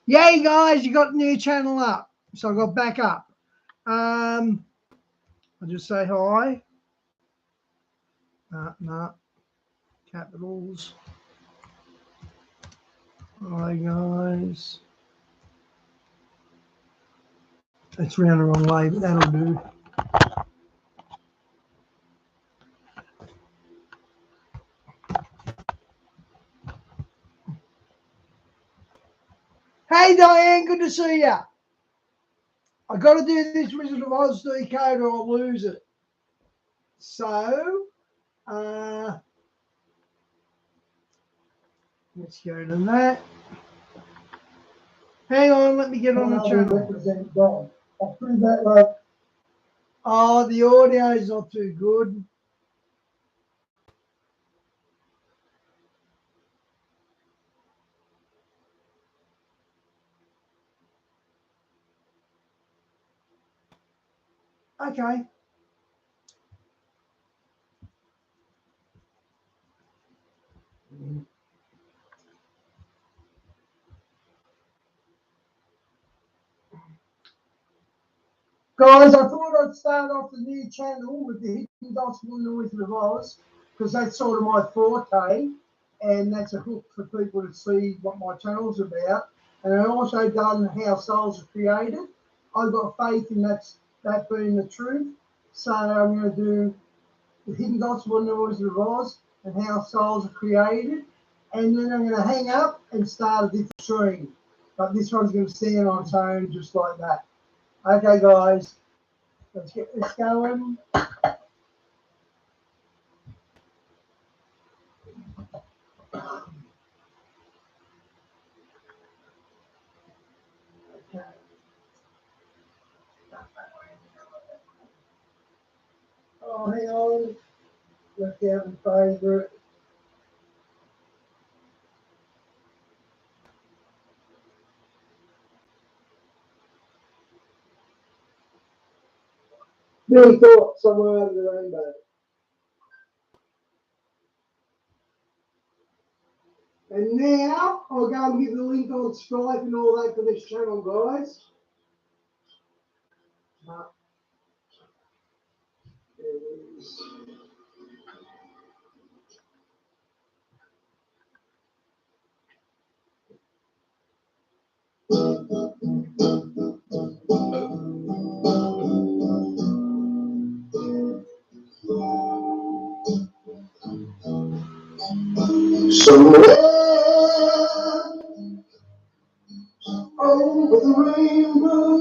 Yay, guys, you got the new channel up. So I got back up. I'll just say hi. No. Capitals. Hi, guys. It's round the wrong way, but that'll do. Hey, Diane, good to see ya. I got to do this Wizard of Oz decode or I'll lose it. So, let's go to that. Hang on, let me get on the channel. Represent God. I'll prove that later. Oh, the audio is not too good. Okay. Guys, I thought I'd start off the new channel with the Hidden Gospel and the Wizard of Oz, because that's sort of my forte, and that's a hook for people to see what my channel's about. And I've also done how souls are created. I've got faith in that being the truth. So I'm going to do the Hidden Gospel and the Wizard of Oz and how souls are created. And then I'm going to hang up and start a different stream. But this one's going to stand on its own just like that. Okay, guys, let's get this going. Okay. Oh, hang on. Left out in favourite. Many thoughts somewhere over the rainbow. And now I'll go and give the link on Skype and all that for this channel, guys. There it is. Somewhere over the rainbow,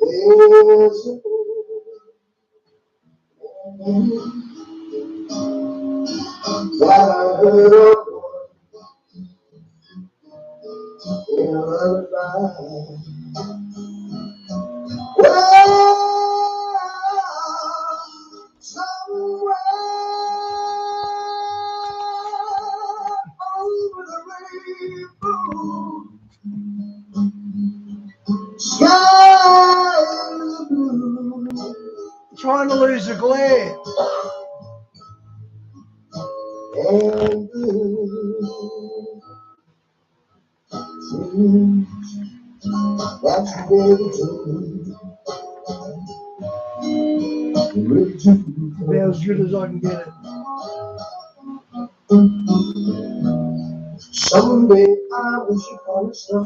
there's a that I heard of in a lullaby. Well, somewhere over the rainbow, sky is blue. Trying to lose the glare. And blue. That's where About as good as I can get it. someday I wish upon a star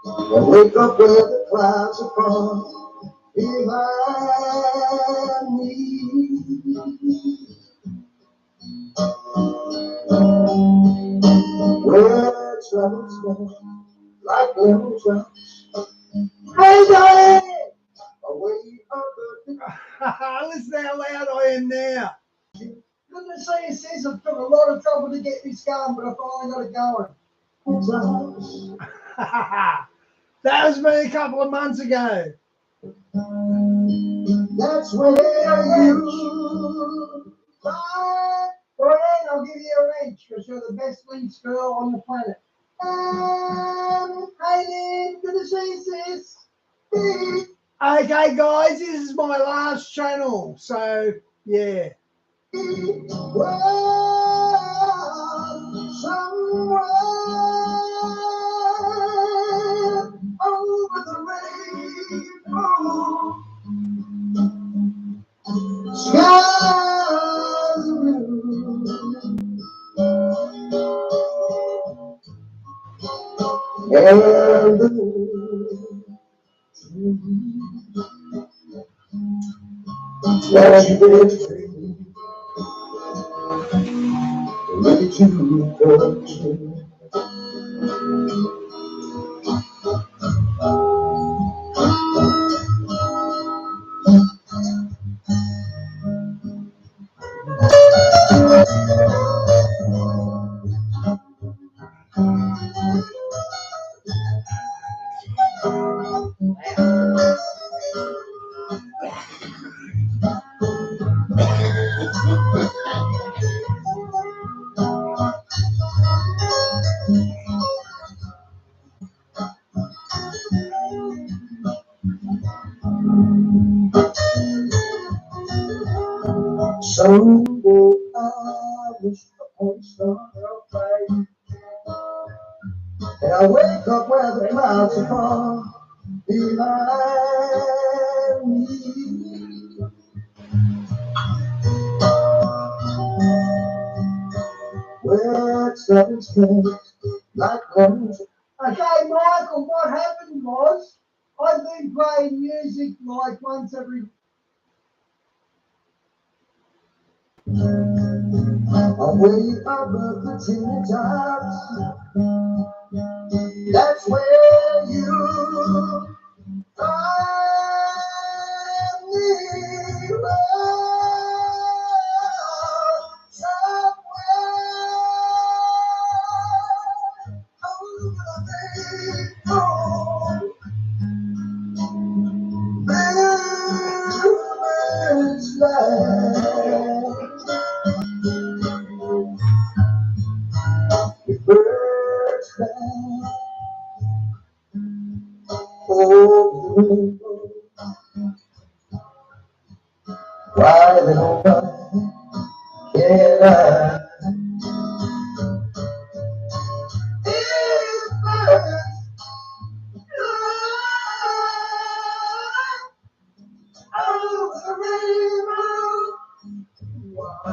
and wake up where the clouds are far behind me. Where troubles go like little drops. Hey, darling! Away up the Listen how loud I am now. Goodness sake, says it took a lot of trouble to get this going, but I finally got it going. That was me a couple of months ago. That's where you find. Brian, I'll give you a wrench because you're the best links girl on the planet. Hey, Lynn, good to see you, sis. Okay, guys, this is my last channel, so yeah. Somewhere over the rainbow, skies are blue, and the that you did free, ready to touch me. Someday I wish upon a star bright, and I wake up where the clouds are far behind me, where seven skies like gold. Okay, Michael, what happened was I've been playing music like once every. Away above the chimney tops, that's where you find me. Somewhere over the rainbow, birds fly over the rainbow, why then why can't I? These birds fly over the rainbow, why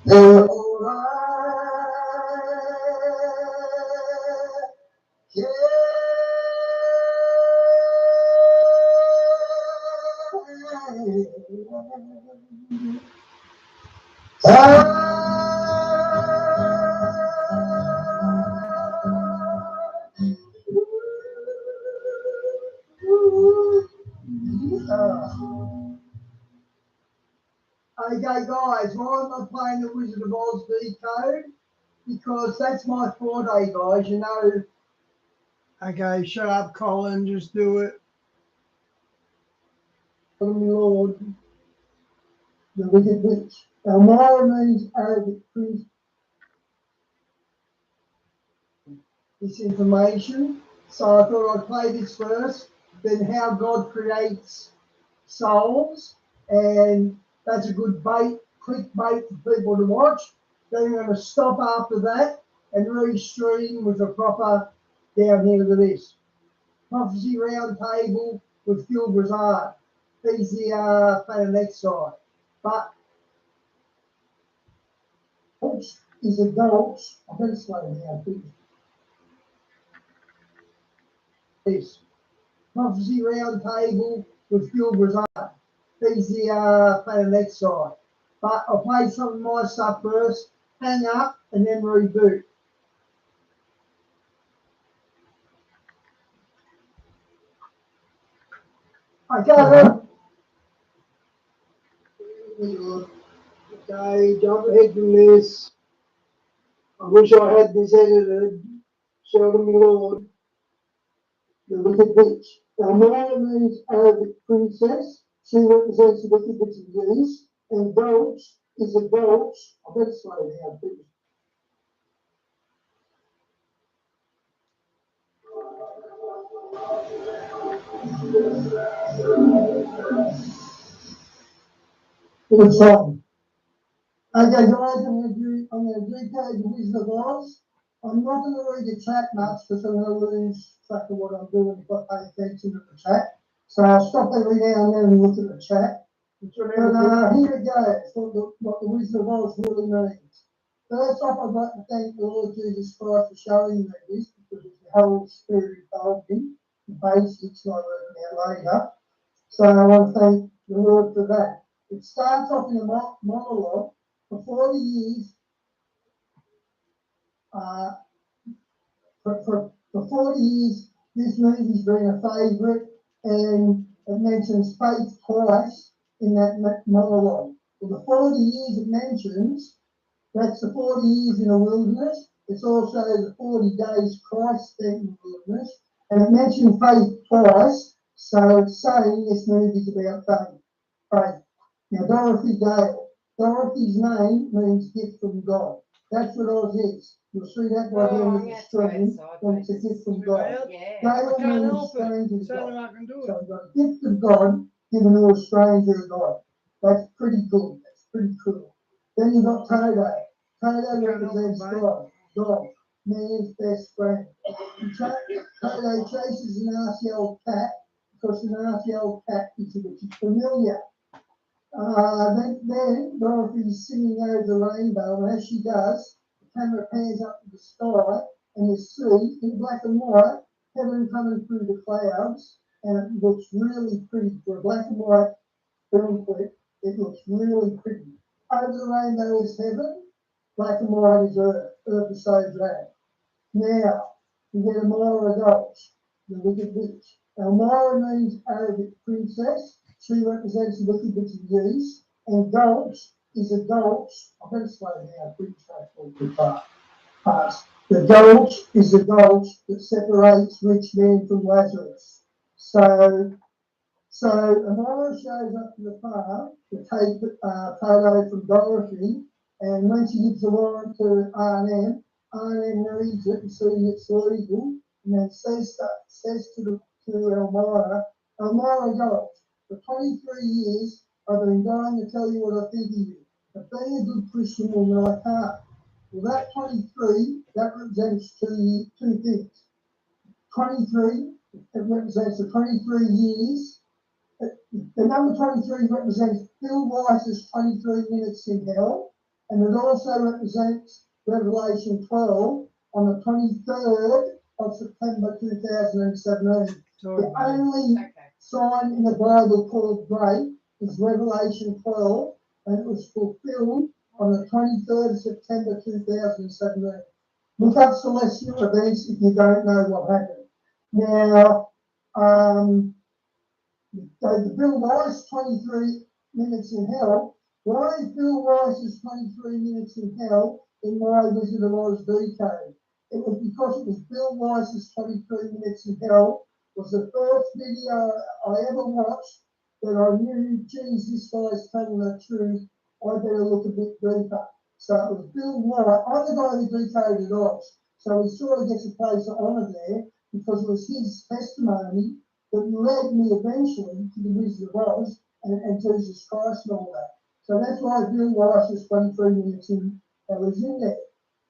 they're all right. Yeah. Okay, guys, why am I playing the Wizard of Oz decode? Because that's my forte, guys. You know. Okay, shut up, Colin. Just do it. Oh Lord, the wicked witch. Now Mara means Arabic priest. This information. So I thought I'd play this first, then how God creates souls, and that's a good bait, clickbait for people to watch. Then I'm going to stop after that and restream with a proper down here to this. Prophecy round table with Phil Brazard. He's the fan next side. But Is adults. I better slow down, please. this prophecy round table with Phil Brazard. He's the fan next side. But I'll play some of my stuff first, hang up, and then reboot. Okay. Okay, jump ahead from this. I wish I had this edited. Show me, Lord. The wicked witch. Now Mara means Arabic princess. She represents the wicked witch of the east. And Dolch is adults. I better slow down, please. Good song. Okay, guys, I'm going to decode the Wizard of Oz. I'm not going to read the chat much because I'm going to lose track of what I'm doing if I pay attention to the chat. So I'll stop every now and then and look at the chat. But here it goes, what the Wizard of Oz really means. First off, I'd like to thank the Lord Jesus Christ for showing me this because it's the Holy Spirit involved in the basics, and I work out later. So I want to thank the Lord for that. It starts off in a monologue. For 40 years, for 40 years, this movie's been a favourite, and it mentions faith twice in that monologue. For the 40 years it mentions, that's the 40 years in the wilderness. It's also the 40 days Christ spent in the wilderness, and it mentions faith twice, so it's saying this movie's about faith. Now, Dorothy Dale. Dorothy's name means gift from God. That's what Oz is. You'll see that by the end of the screen, when it's a gift from God. Dale means stranger to God. So you've got a gift of God given to a stranger to God. That's pretty good. That's pretty cool. Then you've got Toto. Toto represents God, man's best friend. Toto chases an nasty old cat because the nasty old cat is familiar. Then Dorothy's singing over the rainbow, and as she does, the camera pans up to the sky, and you see, in black and white, heaven coming through the clouds, and it looks really pretty. For a black and white film clip, it looks really pretty. Over the rainbow is heaven, black and white is earth. Earth is so drab. Now, you get a Moira Gulch, the wicked witch. Now, Moira means Arabic princess. She represents the wicked witch of the east. And Gulch is a gulch. I'm going to slow down, pretty straightforward parts. The gulch is a gulch that separates rich men from Lazarus. So Moira shows up to the farm to take Toto from Dorothy, and when she gives the warrant to R&M reads it and sees it's legal, and then says to Elmira, Elmira Gulch, for 23 years I've been dying to tell you what I think of you, but being a good Christian woman I can't. Well, that 23, that represents two things. 23, it represents the 23 years. The number 23 represents Bill Weiss's 23 minutes in hell, and it also represents Revelation 12 on the 23rd of September 2017. The only sign in the Bible called great is Revelation 12, and it was fulfilled on the 23rd of September 2017. Look up celestial events if you don't know what happened. Now, the Bill Weiss 23 minutes in hell. Why is Bill Weiss's 23 minutes in hell in my Wizard of Oz decode? It was because it was Bill Weiss's 23 minutes in hell was the first video I ever watched that I knew, geez, this guy's telling the truth. I better look a bit deeper. So it was Bill Weiss. I'm the guy who decoded Oz. So he sort of gets a place of honour there because it was his testimony that led me eventually to the Wizard of Oz and Jesus Christ and all that. So that's why Bill Weiss's 23 minutes in was in there.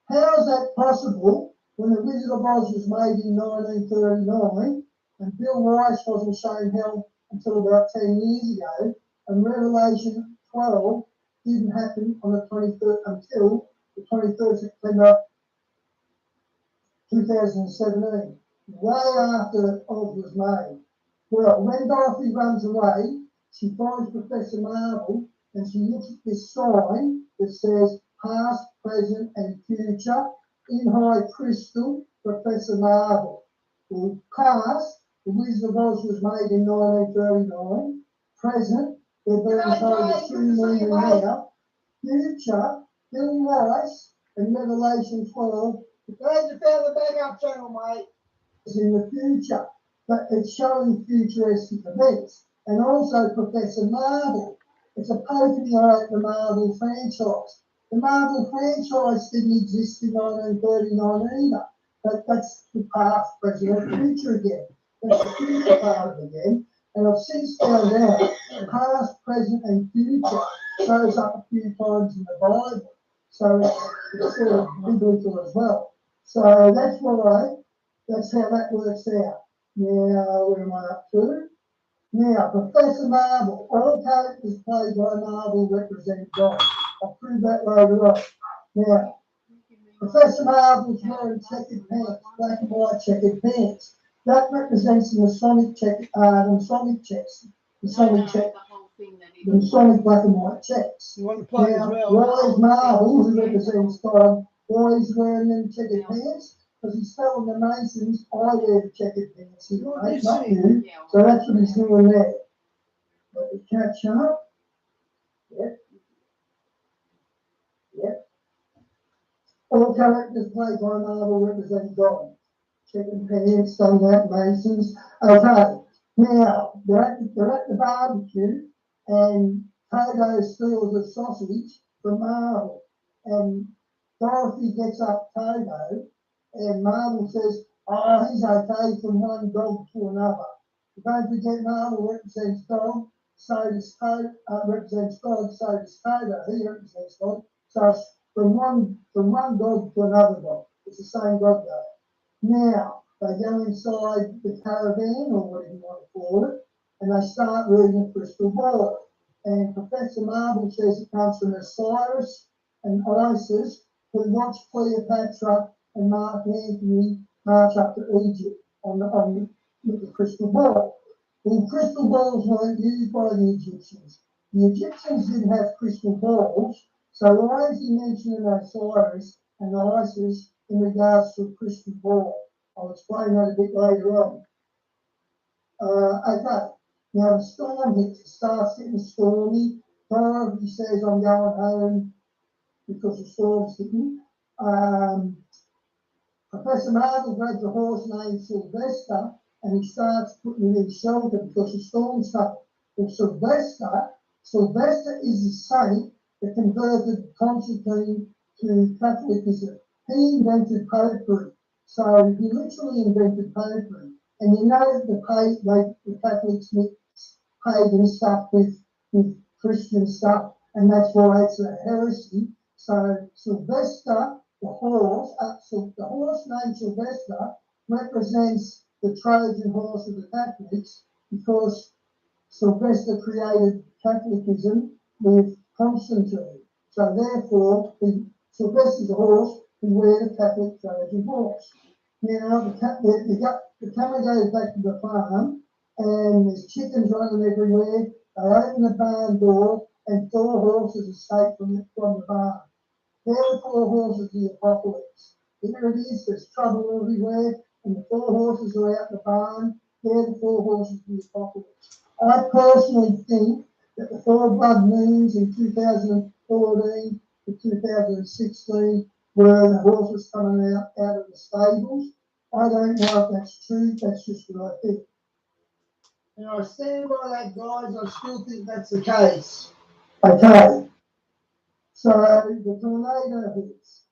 How is that possible when the Wizard of Oz was made in 1939 and Bill Weiss wasn't shown hell until about 10 years ago, and Revelation 12 didn't happen on the 23rd until the 23rd of September 2017, way after Oz was made. Well, when Dorothy runs away, she finds Professor Marvel and she looks at this sign that says past, present, and future in high crystal, Professor Marvel. Well, past, the Wizard of Oz was made in 1939. Present, they're being told it's soon leaving now. Future, Bill Weiss and Revelation 12. Glad you found the backup channel, mate. Is in the future, but it's showing futuristic events. And also Professor Marvel. It's a poking eye at the Marvel franchise. The Marvel franchise didn't exist in 1939 either. But that's the past, present, and future again. That's the future part of it again. And I've since found out past, present, and future shows up a few times in the Bible. So it's sort of biblical as well. So that's why, that's how that works out. Now, where am I up to? Now, Professor Marvel, all characters played by Marvel represent God. I'll prove that later on. Now, Professor Marvel's wearing checkered pants, black and white checkered pants. That represents the Masonic checks. The Masonic black and white checks. You want to play Now, as well? why is Marvel, who represents God, why he's wearing them checkered pants? Because he's telling the Masons, I wear the checkered pants here, mate, not you. So that's what he's doing there. Let me catch up. Yep. Yep. All characters played by Marvel represent God. Checkered pants, done that, Masons. Okay. Now, they're at the barbecue, and Toto steals a sausage from Marvel. And Dorothy gets up Toto, and Marvel says, oh, he's okay from one dog to another. Don't forget, Marvel represents dog, so does Toto, represents God, so does Toto. He represents God. So it's from one dog to another dog. It's the same God though. Now, they go inside the caravan, or whatever you want to call it, and they start reading the crystal ball. And Professor Marvel says it comes from Osiris and Isis, who watched Cleopatra and Mark Antony march up to Egypt with the crystal ball. The crystal balls weren't used by the Egyptians. The Egyptians didn't have crystal balls, so why is he mentioning Osiris and Isis in regards to a crystal ball? I'll explain that a bit later on. Okay, now the storm hits, it starts getting stormy. Dorothy says, I'm going home because the storm's hitting. Professor Marvel grabs a horse named Sylvester and he starts putting it in shelter because the storm's coming. Well, Sylvester is the saint that converted Constantine to Catholicism. He invented popery. So he literally invented popery. And you know that the Catholics mix pagan stuff with Christian stuff, and that's why it's a heresy. So Sylvester, the horse named Sylvester represents the Trojan horse of the Catholics because Sylvester created Catholicism with Constantine. So therefore, Sylvester's a horse who wears a Catholic Trojan horse. Now, the camera goes back to the farm, and there's chickens running everywhere. They open the barn door, and 4 horses escape from the barn. They're the 4 horses of the apocalypse. Here it is, there's trouble everywhere, and the 4 horses are out the barn. They're the 4 horses of the apocalypse. I personally think that the 4 blood moons in 2014 to 2016 were the horses coming out of the stables. I don't know if that's true, that's just what I think. And I stand by that, guys, I still think that's the case. Okay. So the tornado hits.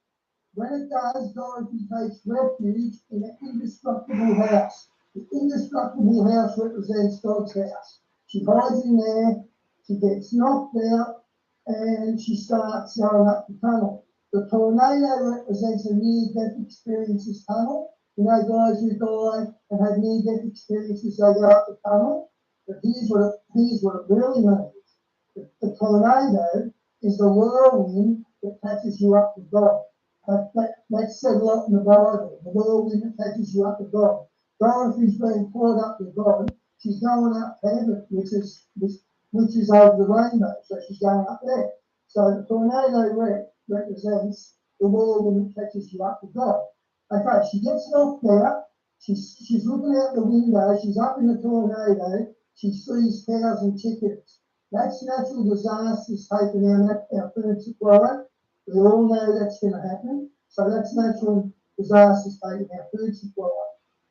When it does, Dorothy takes refuge in an indestructible house. The indestructible house represents God's house. She hides in there, she gets knocked out, and she starts going up the tunnel. The tornado represents a near-death experiences tunnel. You know, guys who die and have near-death experiences, they go up the tunnel. But here's what it really means. The tornado is the whirlwind that catches you up to God. That's said a lot in the Bible. The whirlwind that catches you up to God. Dorothy's being caught up to God. She's going up to heaven, which is over the rainbow. So she's going up there. So the tornado represents the whirlwind that catches you up to God. Okay, she gets knocked out. She's looking out the window. She's up in the tornado. She sees cows and chickens. That's natural disasters taking our food supply. We all know that's going to happen. So that's natural disasters taking our food supply.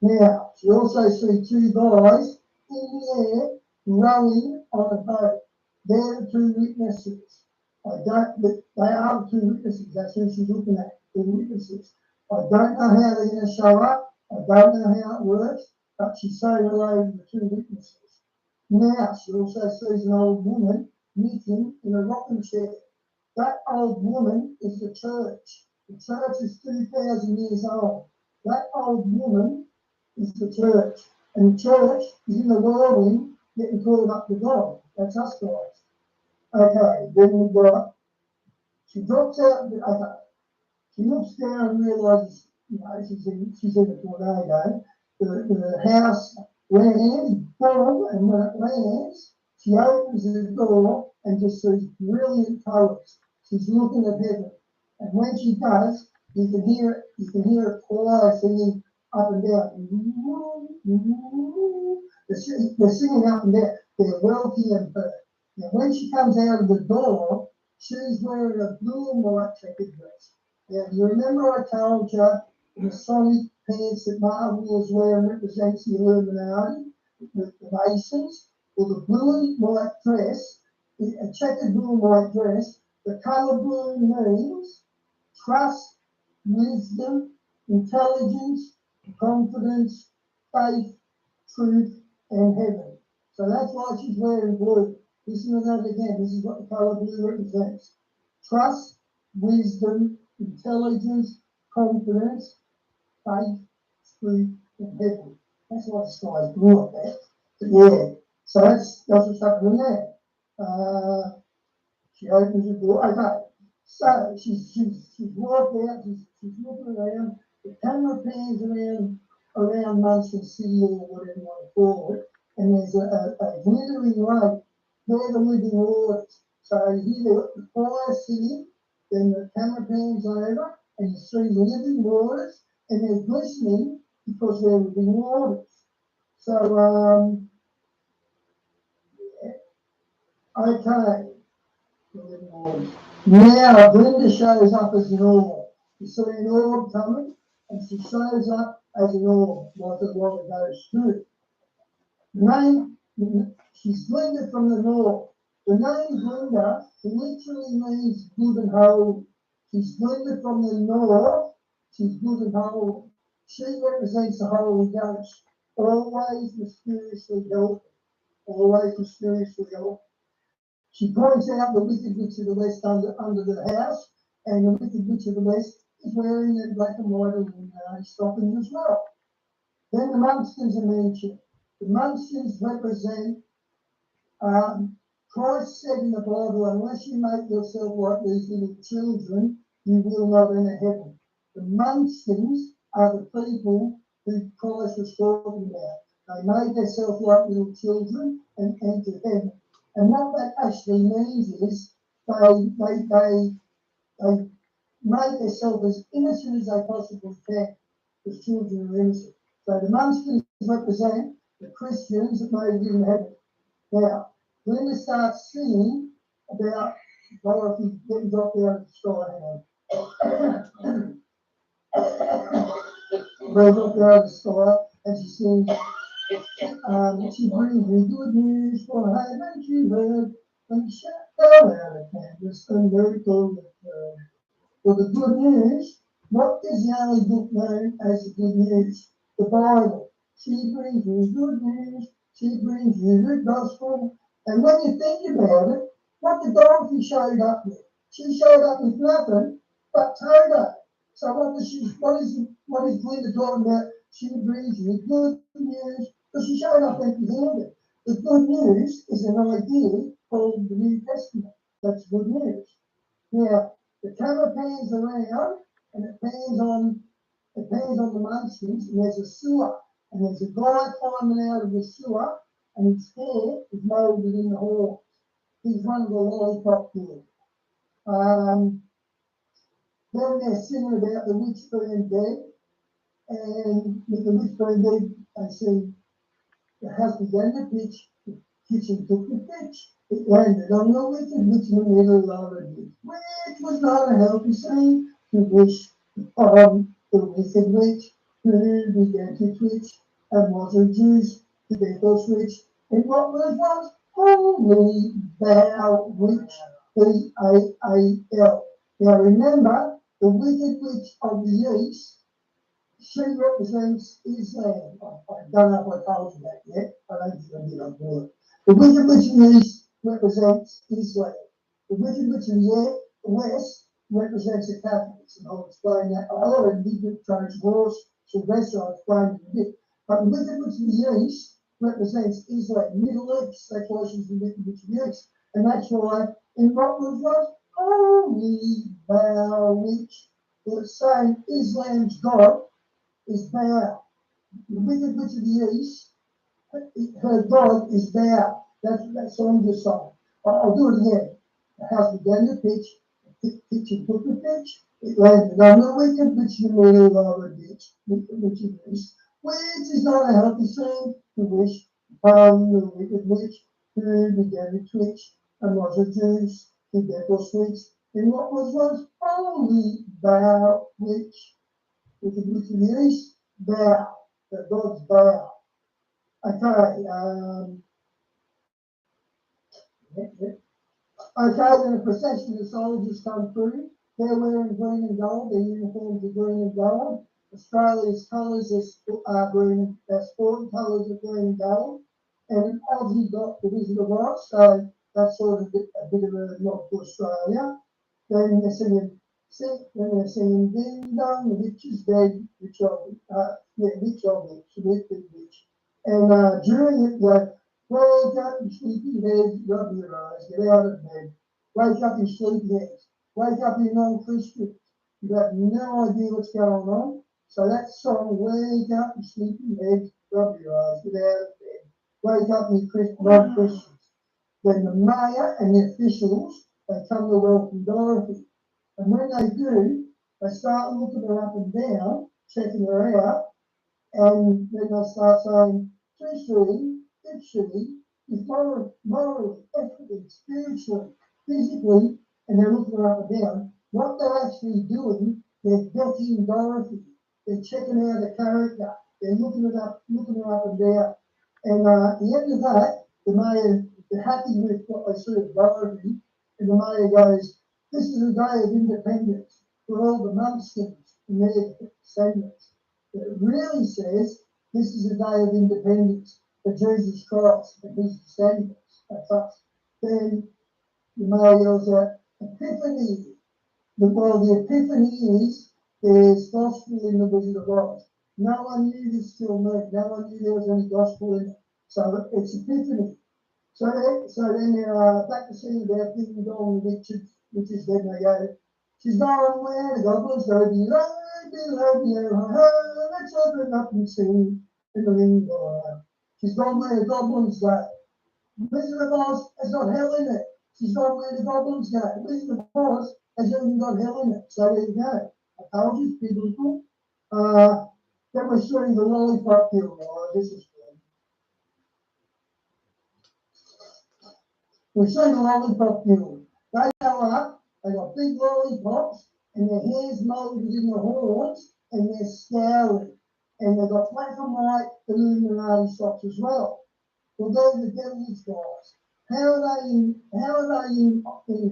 Now, she also sees 2 guys in the air rowing on a boat. They're the 2 witnesses. They are the 2 witnesses. That's who she's looking at, 2 witnesses. I don't know how they're going to show up. I don't know how it works. but she separated the two witnesses. Now she also sees an old woman knitting in a rocking chair. That old woman is the church. The church is 2,000 years old. That old woman is the church. And the church is in the whirlwind getting caught up to God. That's us guys. Okay, then we've got, she drops out, okay, she looks down and realises, she's in a tornado. The house lands, boom, and when it lands, she opens the door and just sees brilliant colours. She's looking at heaven. And when she does, you can hear a choir singing up and down. They're singing up and down. They're welcoming her. Now, when she comes out of the door, she's wearing a blue and white checkered dress. Now, you remember I told you the Masonic pants that Marvel was wearing represents the Illuminati, the Masons? Well, the blue and white dress, a checkered blue and white dress, the colour blue means trust, wisdom, intelligence, confidence, faith, truth, and heaven. So that's why she's wearing blue. Listen to that again. This is what the colour blue represents. Trust, wisdom, intelligence, confidence, faith, truth, and heaven. That's why the sky's blue up there. But yeah, so that's what's happening there. She opens the door. Okay, so she's walked out. She's looking around. The camera pans around Munster City or whatever you want to call it, and there's a glittering lake. They're the living waters. So you hear the choir singing, then the camera pans over, and you see the living waters, and they're glistening because they're living waters. So, yeah. Okay. Now Brenda shows up as an orb. You see an orb coming, and she shows up as an orb, like a lot of those do. Name, she's Glenda from the north. The name Glenda literally means good and holy. She's Glenda from the north. She's good and holy. She represents the Holy Ghost. Always mysteriously helping. Always mysteriously helping. She points out the wicked witch of the west under the house, and the wicked witch of the west is wearing their black and white Illuminati stockings as well. Then the Munsters are mentioned. The Munsters represent, Christ said in the Bible, unless you make yourself like these little children, you will not enter heaven. The Munsters are the people who Christ was talking about. They made themselves like little children and entered heaven. And what that actually means is they made themselves as innocent as they possibly can, because children are innocent. So the Munsters represent the Christians that made it in heaven. Now, Linda starts singing about Dorothy getting dropped out of the sky. Dropped out of the sky, and she sings, she brings me good news for haven't you heard? When she fell out of canvas, a miracle occurred. Well, the good news, what is the only book known as the good news? The Bible. She brings you good news. She brings you the gospel. And when you think about it, what the Dorothy showed up with? She showed up with nothing but Toto. So what is Glinda talking about? She brings you good news. Because she showed up empty-handed. The good news is an idea called the New Testament. That's good news. Now, the camera pans around, and it pans on the Munsters, and there's a sewer, and there's a guy climbing out of the sewer, and his hair is moulded in the horns. He's one of the lollipop kids. Then they're singing about the witch being dead, and with the witch being dead, they see the house began to pitch, the kitchen took the pitch. It landed on the wicked witch in the middle of it, which was not a healthy scene to wish upon the wicked witch, who began to twitch and was reduced to Bethel's switch. And what was once holy thou witch, B-A-A-L. Now remember, the wicked witch of the east She represents Islam. I don't know if I told you that yet. I don't think I did on board. The Wicked Witch in the East represents Islam. The Wicked Witch in the West represents the Catholics, and I'll explain that. I already did the Trojan Horse, Sylvester, I'll explain it a bit. But the Wicked Witch in the East represents Islam, Middle East. That's why she's the Wicked Witch in the East. And that's why in Rockwood was Holy Bow Witch. They're saying Islam's God is Baal. The Wicked Witch of the East, her God is Baal. That's song just song. I'll do it again. The house began to pitch, the kitchen took the pitch, it landed on the Wicked Witch in the middle of a ditch. Wicked Witch of the East, which is not a healthy thing to wish upon the Wicked Witch, who began to twitch and was a juice, the devil switch, in what was once Holy Bow Witch. Wicked Witch of the East, Bow, the God's Bow. Okay, okay, then a procession of soldiers come through. They're wearing green and gold, their uniforms are green and gold. Australia's colours are green, their sporting colours are green and gold. And Aussie got the Wizard of Oz, so that's sort of a bit of a nod to Australia. Then they're singing Ding Dong, the witch is dead, witch of witch, the wicked witch. And during it, wake up, you sleepy heads, rub your eyes, get out of bed. Wake up, you sleepy heads. Wake up, you non-Christians. You have no idea what's going on. So that song, wake up, you sleepy heads, rub your eyes, get out of bed. Wake up, you non-Christians. Then the mayor and the officials, they come to welcome Dorothy. And when they do, they start looking her up and down, checking her out, and then they start saying, if she is morally, ethically, spiritually, physically, and they're looking her up and down, what they're actually doing, they're vetting Dorothy. They're checking out her character. They're looking her up and down. And at the end of that, the mayor, they're happy with what they see of Dorothy, and the mayor goes, this is a day of independence for all the Munskins and their descendants. It really says this is a day of independence for Jesus Christ and his descendants. That's us. Then the mayor yells out, Epiphany. Well, the Epiphany is there's gospel in the Wizard of Oz. No one knew this till me. No one knew there was any gospel in it. So it's Epiphany. So then they're back to singing about Ding Dong, which is then they go, she's gone where the goblins go, let's open up and sing in the lingo. She's gone where the goblins go. Wizard of Oz has got hell in it. She's gone where the goblins go. Wizard of Oz has even got hell in it. So there you go. I told you, it's biblical. Then we're shooting the lollipop hill. This is good. We're shooting the lollipop hill. They go up, they got big lollipops, and their hair's moulded in the horns, and they're scowling. And they've got black and white Illuminati socks as well. Well, they're the devil's guys. How are they in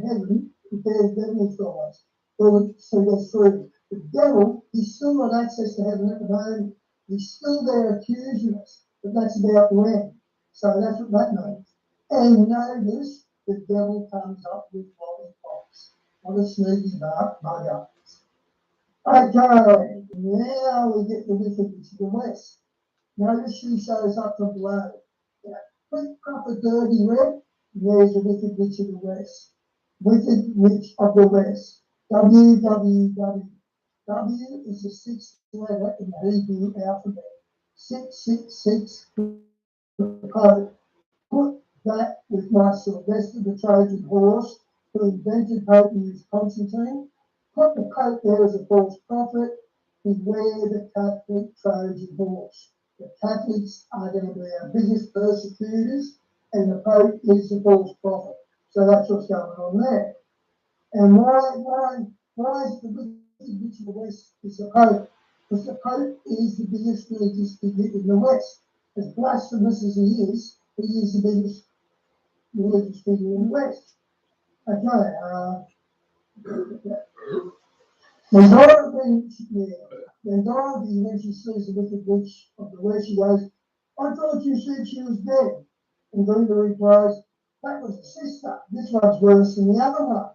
heaven if they're devil's guys? Well, so that's true. The devil, he's still got access to heaven at the moment. He's still there accusing us, but that's about to end. So that's what that means. And notice the devil comes up with lollipops. What a sneaky bugger. Okay, now we get the Wicked Witch of the West. Notice she shows up from below. Quick cup of dirty red, there's the Wicked Witch of the West. Wicked Witch of the West. WWW. W is the sixth letter in the Hebrew alphabet. 666 code. Put that with my Sylvester the Trojan horse, who invented Pope News Constantine. Put the Pope there as a false prophet. Beware the Catholic Trojan horse. The Catholics are going to be our biggest persecutors, and the Pope is the false prophet. So that's what's going on there. And why is the Wicked Witch of the West is the Pope? Because the Pope is the biggest religious figure in the West. As blasphemous as he is the biggest religious figure in the West. Okay, Then Dorothy, when she sees the wicked witch of the west, she goes, I thought you said she was dead. And Glinda replies, that was the sister. This one's worse than the other one.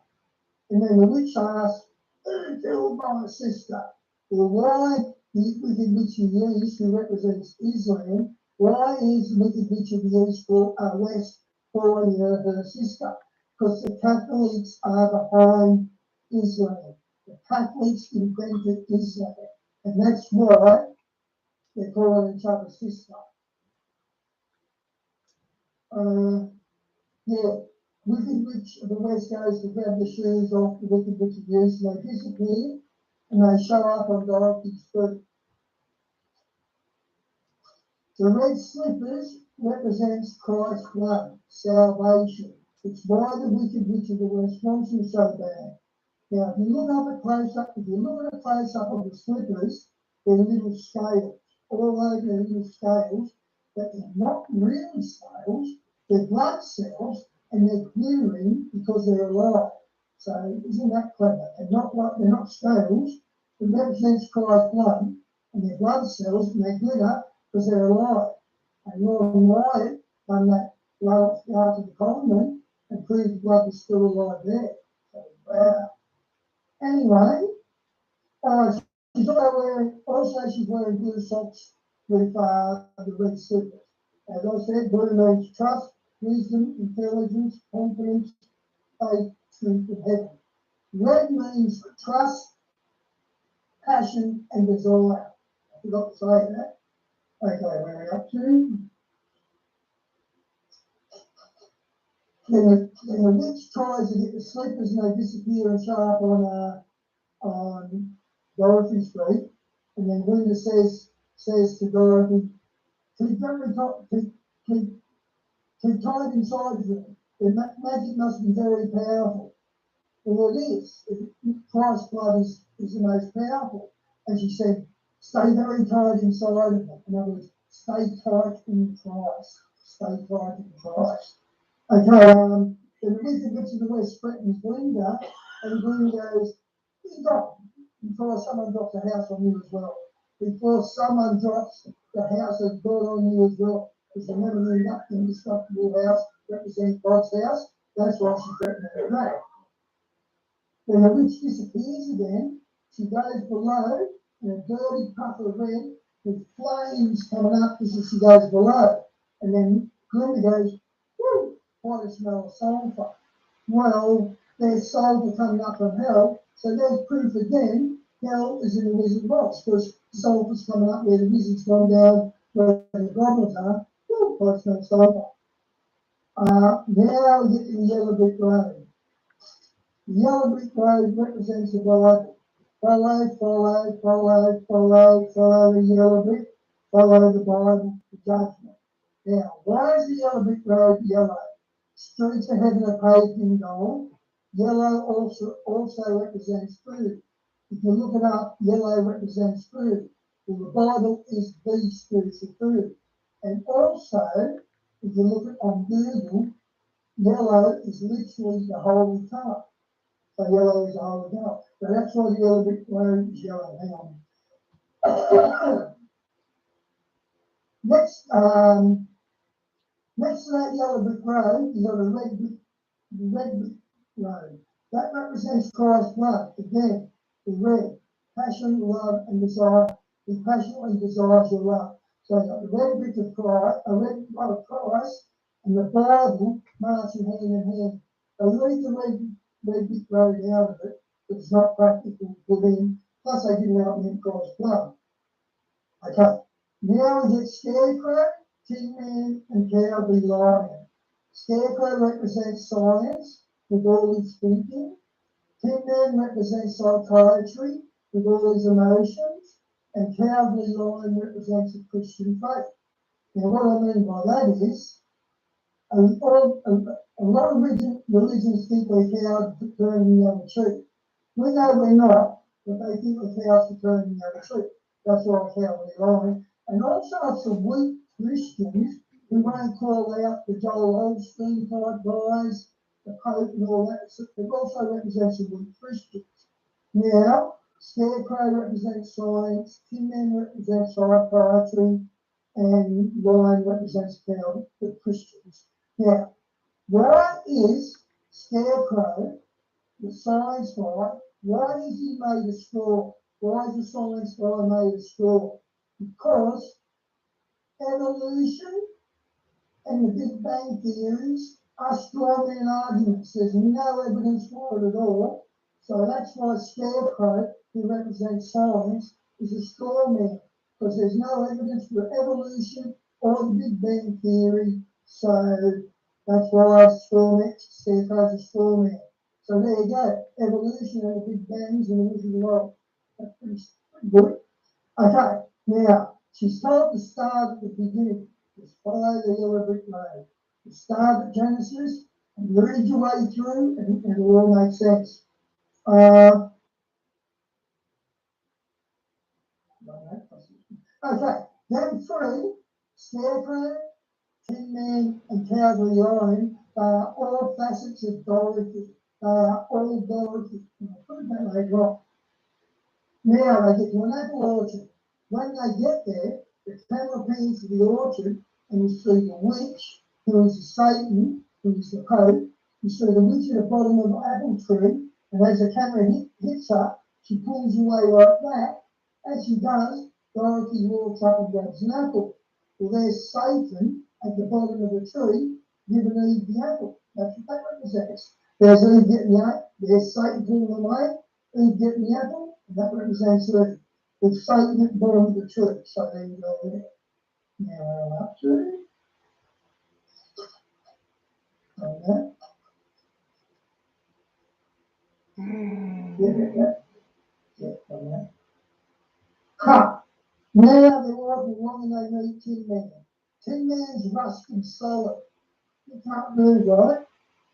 And then the witch asks, who killed my sister? Well, why the wicked witch of the east, who represents Islam, why is the wicked witch of the east for west calling her sister? Because the Catholics are behind Islam. The Catholics invented Islam. And that's why they're calling each other sister. Yeah, wicked witch of the west goes to grab the shoes off the wicked witch of the east, and they disappear, and they show up on Dorothy's feet. The red slippers represents Christ's blood, salvation. It's why the wicked witch of the west wants him so bad. Now, if you look up a close-up, if you look at a close-up of the slippers, they're little scales. All over they're little scales, but they're not really scales. They're blood cells, and they're glittering because they're alive. So isn't that clever? They're not scales. It represents Christ's blood, and they're blood cells, and they glitter because they're alive. And Lord Wyatt done that blood after the convent and proved the blood was still alive there. So, wow. Anyway, she's wearing blue socks with the red slippers. As I said, blue means trust, wisdom, intelligence, confidence, faith, truth, and heaven. Red means trust, passion, and desire. I forgot to say that. Okay, where are we up to? Then the witch tries to get the slippers and they disappear and show up on Dorothy's feet. And then Glinda says to Dorothy, keep tight inside of them. The magic must be very powerful. Well, it is. Christ's blood is the most powerful. And she said, stay very tight inside of them. In other words, stay tight in Christ. Stay tight in Christ. Okay, then the wicked witch of the west threatens Glinda, and Glinda goes, be gone, before someone drops a house on you as well. Before someone drops the house of God on you as well. Because remember, the indestructible house represents God's house. That's why she threatened her today. Then the witch disappears again. She goes below in a dirty puff of red with flames coming up as she goes below. And then Glinda goes, whoo, what a smell of sulphur. Well, there's sulphur coming up from hell, so there's proof again hell is in the wizard box because sulphur's coming up where the wizard's gone down, where the goblins are. Woo, what a smell of sulphur. Now we get to the yellow brick road. The yellow brick road represents the Bible. Follow the yellow brick, follow the Bible, the judgment. Now, why is the yellow brick road yellow? Streets of heaven are paved in gold. Yellow also represents food. If you look it up, yellow represents food. Well, the Bible is the spiritual food. And also, if you look at on Google, yellow is literally the holy colour. So yellow is the holy colour. So that's why the yellow brick road is yellow. Hang on. Next to that yellow brick road, you got a red brick road. That represents Christ's blood. Again, the red, passion, love, and desire. He passionately desires your love. So you've got the red brick of Christ, a red blood of Christ, and the Bible marching hand in hand. They leave the red brick road out of it, but it's not practical to put in. Plus, they didn't outmint Christ's blood. Okay, now we get Scarecrow, Tin Man, and Cowboy Lion. Scarecrow represents science with all his thinking. Tin Man represents psychiatry with all his emotions. And Cowboy Lion represents the Christian faith. Now, what I mean by that is, a lot of religions think we're cowards for turning the other cheek. We know we're not, but they think we're cowards for turning the other cheek. That's why Cowboy Lion. And also some weak Christians who won't call out the Joel Osteen type guys, the Pope and all that. It also represents some weak Christians. Now, Scarecrow represents science, Tin Man represents psychiatry, and Lion represents the Christians. Now, why is Scarecrow the science guy? Why is he made of straw? Why is the science guy made of straw? Because evolution and the Big Bang theories are strawman arguments. There's no evidence for it at all. So that's why Scarecrow, who represents science, is a straw man, because there's no evidence for evolution or the Big Bang theory. So that's why Scarecrow's a straw man. So there you go. Evolution and the Big Bang is an illusion world. That's pretty good. Okay, now she's told to start at the beginning. Just follow the yellow brick road. You start at Genesis and read your way through, and it will all make sense. Okay, then 3, Scarecrow, Tin Man, and Cowboy Lion, they are all facets of Dorothy. They are all Dorothy. I'll put it that way, right? Now they get to an apple orchard. When they get there, the camera pans to the orchard, and you see the witch, who is the Satan, who is the Pope. You see the witch at the bottom of the apple tree, and as the camera hits her, she pulls away like that. As she does, Dorothy walks up and grabs an apple. Well, there's Satan at the bottom of the tree, giving Eve the apple. That's what that represents. There's Eve getting the apple. There's Satan pulling away. Eve getting the apple. That represents Eve. With Satan at the bottom of the tree. So there you go there. Now we're up to that. Yeah. Ha! Now they're walking along and they meet Tin Man. Tin Man's rusted solid. He can't move, right?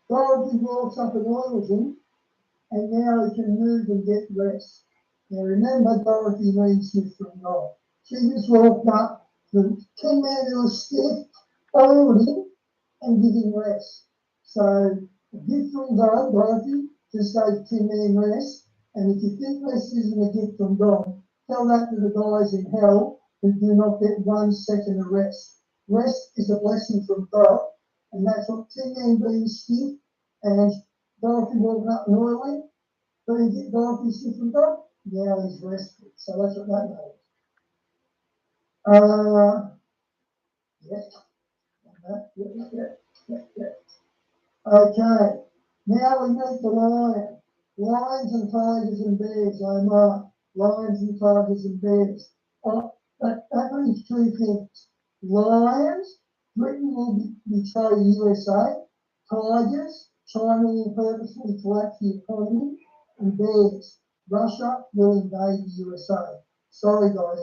Dorothy walks up and oils him, and now he can move and get rest. Now remember, Dorothy needs gift from God. She just walked up to Tin Man who was stiff, oiled him, and give him rest. So a gift from God, Dorothy, just gave Tin Man rest. And if you think rest isn't a gift from God, tell that to the guys in hell who do not get 1 second of rest. Rest is a blessing from God, and that's what Tin Man being stiff and Dorothy walking up and oiling. So you get Dorothy stiff from God, now he's rested. So that's what that means. Okay, now we meet the lion. Lions and tigers and bears, lions and tigers and bears. That means 2 things. Lions, Britain will betray the USA. Tigers, China will purposely collapse the economy. And bears, Russia will invade the USA. Sorry guys,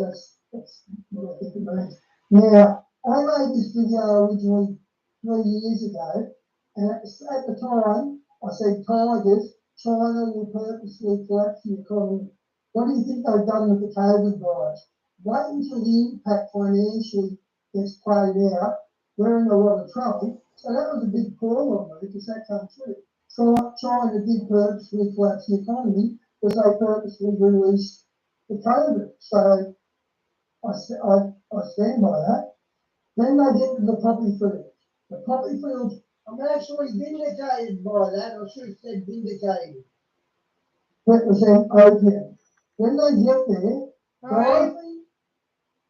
that's what I think it means. Now, I made this video originally 3 years ago, and at the time, I said tigers, China will purposely collapse the economy. What do you think they've done with the COVID virus? Wait until the impact financially gets played out. We're in a lot of trouble. So that was a big call on me because that comes true. China did purposely collapse the economy because they purposely released the COVID. So I stand by that. Then they get to the poppy fields. The poppy fields, I'm actually vindicated by that. I should have said vindicated. Represent opium. When they get there, Dorothy,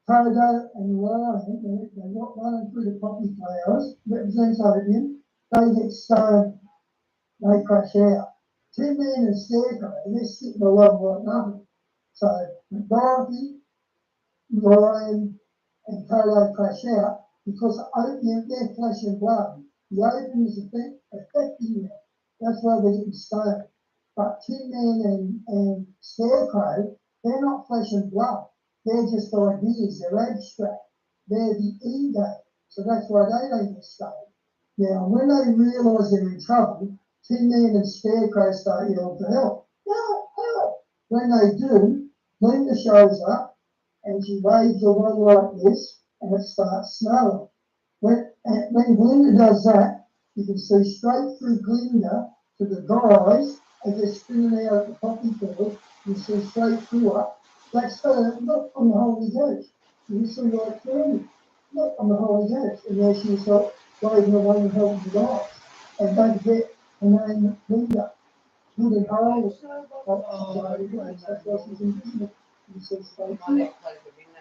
Toto, and Lion, they're not running through the poppy flowers, represents opium. They get stoned. They crash out. Tin Man and Scarecrow, they're sitting along like nothing. So Dorothy, Lion, and Toto crash out because opium, they're flesh and blood. The opium is affecting them. That's why they're getting stoned. But Tin Man and Scarecrow, they're not flesh and blood. They're just ideas. They're abstract. They're the ego. So that's why they don't get stoned. Now, when they realise they're in trouble, Tin Man and Scarecrow start yelling for help. Help, help. When they do, Linda shows up and she waves a wand like this and it starts snowing. When Glinda does that, you can see straight through Glinda to the guys as they're spinning out at the poppy field. You see straight through her. That's her, not on the Holy Ghost. You see right through, not on the Holy Ghost. And there she was like, waving away and helping the guys. And don't forget her name, Linda. Good and holy. That's why she's invisible. You see straight through her.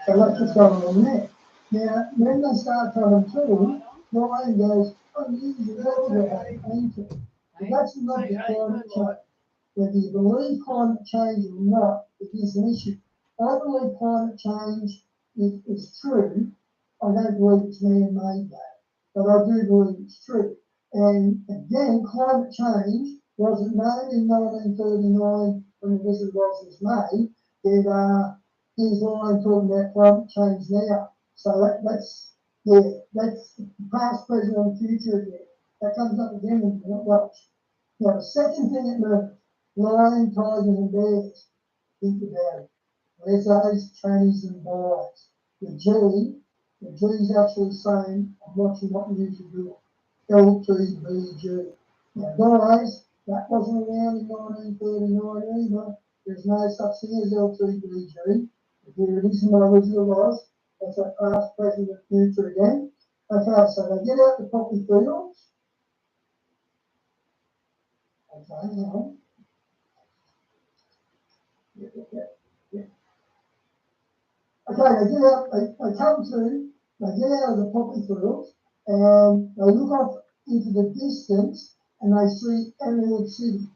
So that's what's going on there. Now, when they start coming through, Ryan goes, oh, you're right, angel. But that's not the climate change. Whether you believe climate change or not, it is an issue. I believe climate change is true. I don't believe it's man-made that, but I do believe it's true. And again, climate change wasn't made in 1939 when the Wizard was made. Here's why I'm talking about climate change now. So that's the past, present, and future again. That comes up again in a minute. Watch. Now, the second thing it means, lion, tigers, and bears. Think about it. Where's those trannies and boys? The G is actually saying, I'm watching what you usually do. LTBG. Now, guys, that wasn't around in 1939 either. There's no such thing as LTBG. Here it is in my original laws. That's that past, present, and future again. Okay, so they get out the poppy fields. Okay, hang on. Yeah. Okay, they get out, they get out of the poppy fields and they look off into the distance and they see Emerald City.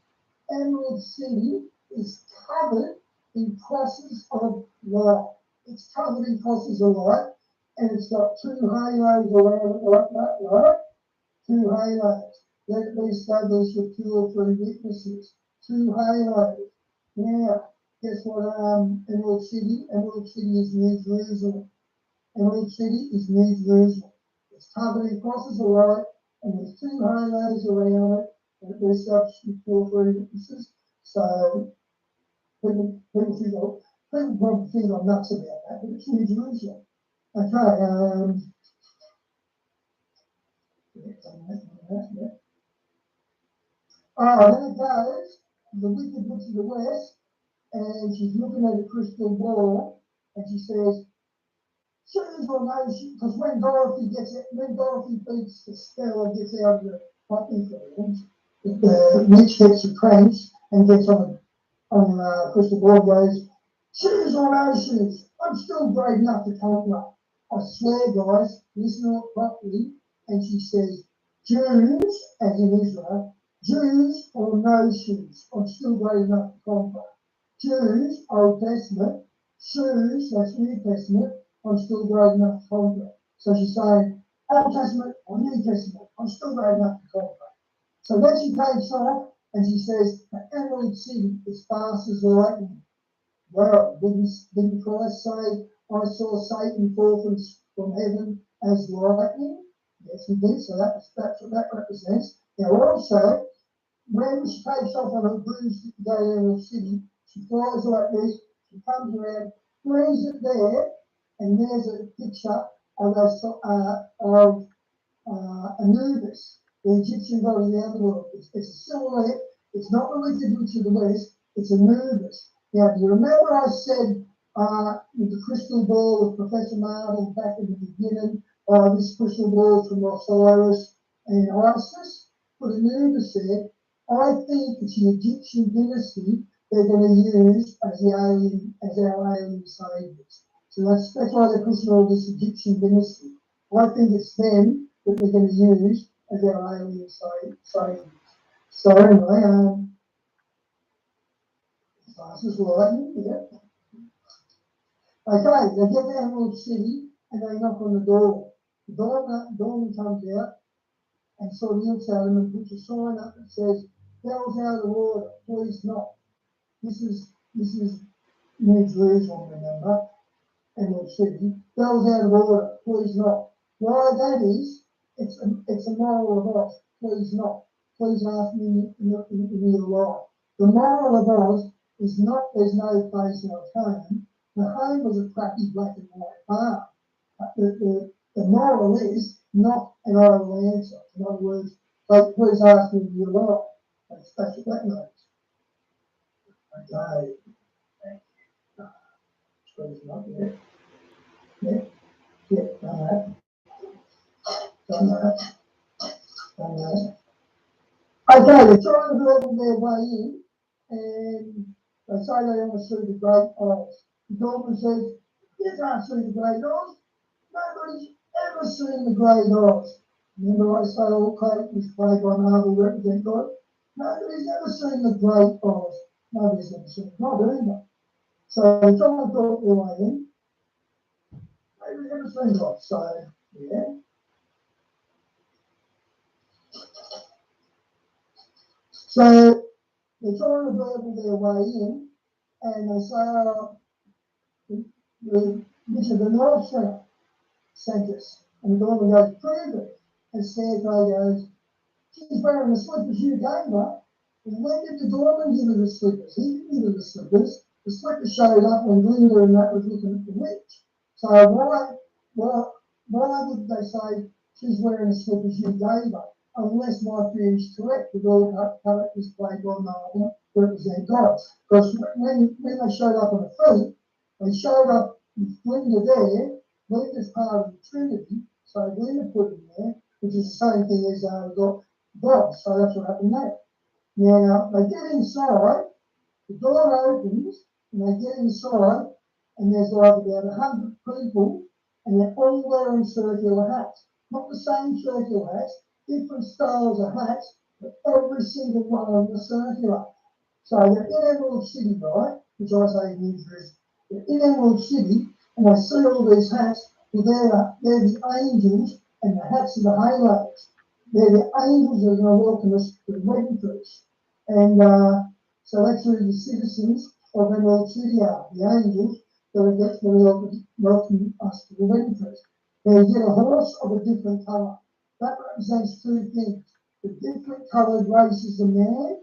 Emerald City is covered in crosses of light. It's covered in crosses of light and it's got two halos around it like that, right? Two halos. Let it be established with 2 or 3 witnesses. 2 halos. Now, guess what? Emerald City is New Jerusalem. Emerald City is New Jerusalem. It's covered in crosses of light, and there's 2 halos around it, and it lists up 2 or 3 witnesses. So people probably think I'm nuts about that, but it's New Jerusalem. Okay. Then it goes the wicked witch of the west, and she's looking at a crystal ball, and she says, choose or no, because when Dorothy beats the spell and gets out of the poppy fields, the witch gets a cranks and gets on crystal ball, goes, choose or no shoes. I'm still brave enough to conquer. I swear, guys, listen to it properly. And she says, Jews, as in Israel, Jews or no shoes. I'm still brave enough to conquer. Jews, Old Testament, shoes, that's New Testament, I'm still brave enough to conquer. So she's saying, Old Testament or New Testament, I'm still brave enough to conquer. So then she takes off and she says, the Emerald City is fast as lightning. Well, didn't Christ say, I saw Satan fall from heaven as lightning? Yes, he did. So that's what that represents. Now, also, when she takes off on her broom to go to Emerald City, she flies like this, she comes around, brings it there, and there's a picture of Anubis, the Egyptian god of the underworld. It's a silhouette. It's not the wicked witch of the west. It's Anubis. Now, do you remember I said with the crystal ball with Professor Marvel back in the beginning, this crystal ball from Osiris and Isis? Put Anubis there. I think it's the Egyptian dynasty they're going to use as our alien saviors. So that's why they're pushing all this Egyptian dynasty. I think it's them that they're going to use as our alien saviors. So anyway, fast as lightning, yeah. Okay, they get to Emerald City and they knock on the door. The doorman comes out and sort of looks at them and puts a sign up that says, "Bells out of the water, please knock." This is New Jerusalem, remember? Emerald City. Bells out of order, please knock. Why that is, it's a moral of Oz. Please knock. Please ask me in your life. The moral of Oz is not there's no place like home. The home was a crappy black and white farm. The moral is knock and I will answer. In other words, please ask me in your life. That's what that means. Okay. Yeah, yeah, yeah, done that, done that. Okay, they're trying to level their way in, and they say they want to see the Great Isles. The Dorman says, you can't see the Great Isles. Nobody's ever seen the Great Isles. Remember I say all Clayton was played by Marvel represent God? Nobody's ever seen the Great Isles. Nobody's ever seen God either. So they're trying to talk their way in. Nobody's ever seen God. So, yeah. So they're trying to burble their way in, and they say, this is the North Centre sent us. And the Dorman goes, prove it. And Scarecrow goes, she's wearing the slippers you gave her. And when did the Dorman give her the slippers? He didn't give her the slippers. The slippers showed up when Glinda and that was looking at the witch. So why would they say she's wearing the slippers you gave her? Unless my theory is correct, with all characters played by Marvel represent God. Because when they showed up on the feet, they showed up with Glinda there. Glinda's part of the Trinity, so Glinda put him there, which is the same thing as got God. So that's what happened there. Now they get inside, the door opens, and they get inside, and there's like about 100 people, and they're all wearing circular hats. Not the same circular hats, different styles of hats, but every single one of them is circular. So they're in Emerald City, right? Which I say in is they're in Emerald City, and they see all these hats. Well, they're the angels, and the hats are the halos. They're the angels that are going to welcome us to the wedding feast. And so that's who the citizens of Emerald City are, the angels that are going to welcome us to the wedding feast. Now you get a horse of a different colour. That represents two things. The different coloured races of man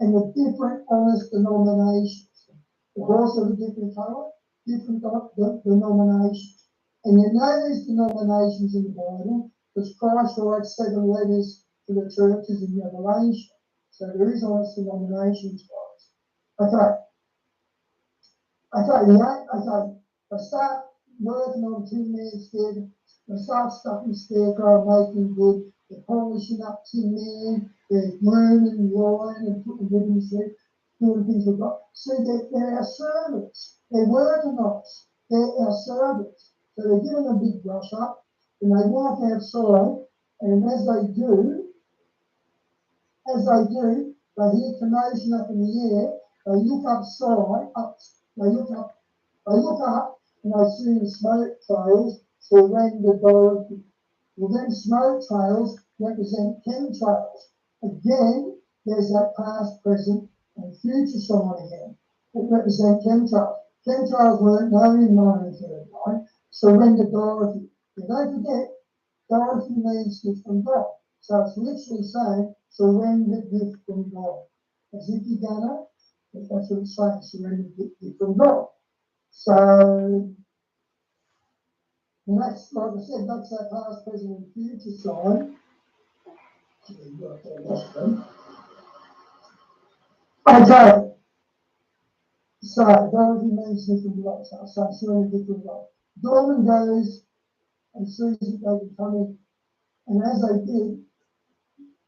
and the different honest denominations. The horse of a different colour, different denominations. And you know there's denominations in the Bible because Christ writes 7 letters to the churches in Revelation. So there is honest denominations, guys. Okay, they start working on Tin Man's head. They start stuffing Scarecrow, making good. They're polishing up Tin Man. They're grooming, lying, and putting ribbons there, doing things like that. See, they're our servants. They're working on us. They're our servants. So they're giving a big brush up, and they walk outside, and as they do, they hear commotion up in the air. They look up, and they see the smoke trails surrender Dorothy. Well, then smoke trails represent chemtrails. Again, there's that past, present, and future sign again that represent chemtrails. Chemtrails weren't known in 1939. Surrender Dorothy. But don't forget, Dorothy means gift from God. So it's literally saying surrender gift from God. As if you're gonna, that's what it's saying, surrender gift from God. So, and that's, like I said, that's that past, present, and future sign. Okay, so Dorothy means different lights. So surrender different light. Dorman goes and sees that they can come in, and as they did,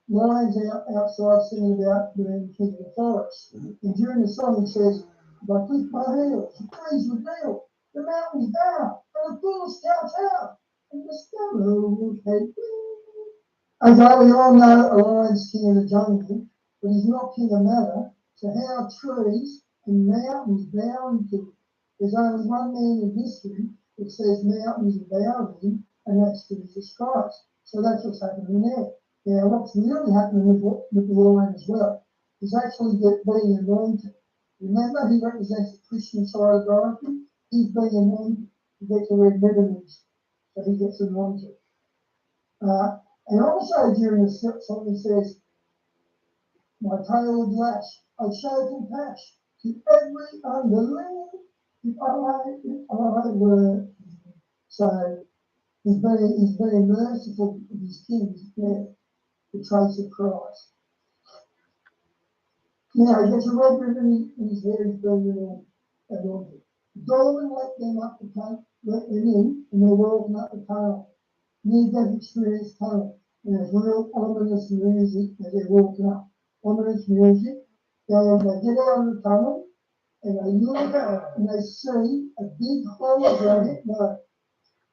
lions outside singing about being king of the forest. And during the song, he says, if I click my heels, the trees reveal, the mountains down, and the full scouts out, and the sparrows head. Okay, we all know a lion's king of the jungle, but he's not king of matter. So how trees and mountains bow to him? There's only one man in history that says mountains are bowing him, and that's Jesus Christ. So that's what's happening there. Now, what's really happening with the lion as well is actually being anointed. Remember, he represents the Christian side of Dorothy. He's being anointed. He gets a red ribbon, so he gets anointed. And also during the song, he says, my tail would lash, I'd show compassion to every underling if I were. So he's being merciful with his king's death, the trace of Christ. Now he gets a red ribbon in his hair, he's being anointed. The doorman let them in, and they're walking up the tunnel. Near-death experience tunnel. And there's real ominous music as they're walking up. Ominous music. They get out of the tunnel, and they look at and they see a big hologram. No,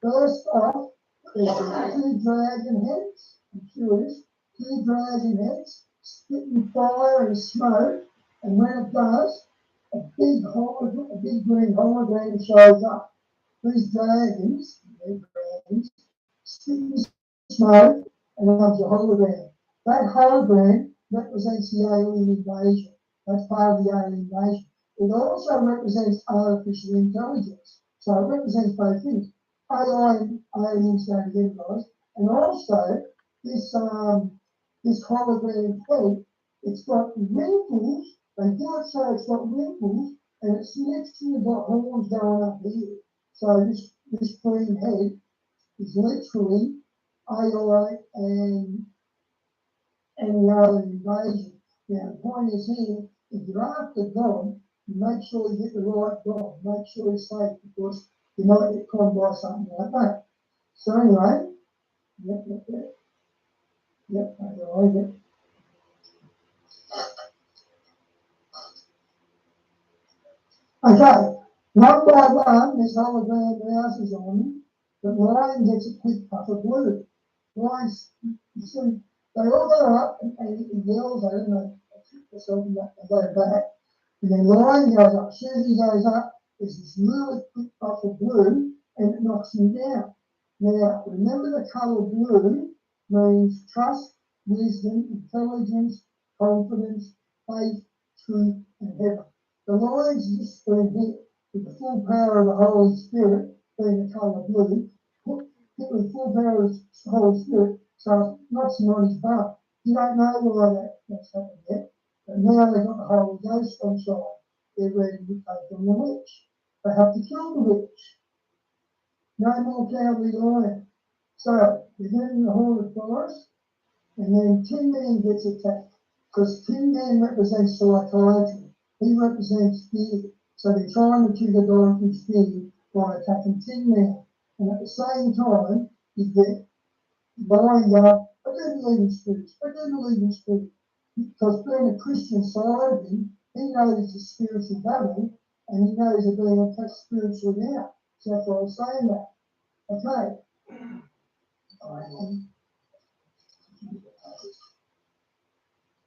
first off, there's two dragon heads. I'm curious. Two dragon heads spitting fire and smoke, and when it does, a big green hologram shows up. These dragons, spitting smoke, and becomes a hologram. That hologram represents the alien invasion. That's part of the alien invasion. It also represents artificial intelligence. So it represents both things. AI and aliens go together, guys. And also, this hologram head, it's got wrinkles. They do it so it's got wrinkles, and it's literally got horns going up here. So this green head is literally AI and the alien invasion. Now the point is here, if you're after God, you make sure you get the right God, make sure it's safe, because you might get conned by something like that. So anyway, yep. Okay, one by one, this hologram house is on, but Lion gets a quick puff of blue. Lion's, you see, they all go up and he yells at him, and they go back. And then Lion goes up. As soon as he goes up, there's this really quick puff of blue, and it knocks him down. Now, remember the colour blue means trust, wisdom, intelligence, confidence, faith, truth, and heaven. The lion's just been hit with the full power of the Holy Spirit, being the colour blue, hit with the full power of the Holy Spirit, so it knocks him on his butt. You don't know why that's happened yet, but now they've got the Holy Ghost on side. They're ready to take on the witch. They have to kill the witch. No more cowardly lion. So they get in the haunted forest, and then Tin Man gets attacked, because Tin Man represents psychiatry. He represents fear. So they're trying to trigger Dorothy's fear by attacking Tin Man. And at the same time, you get Lion going, I do believe in spirits. I do believe in spirits. Because being a Christian side of him, he knows it's a spiritual battle, and he knows they're being attacked spiritually now. So that's why I'm saying that. Okay.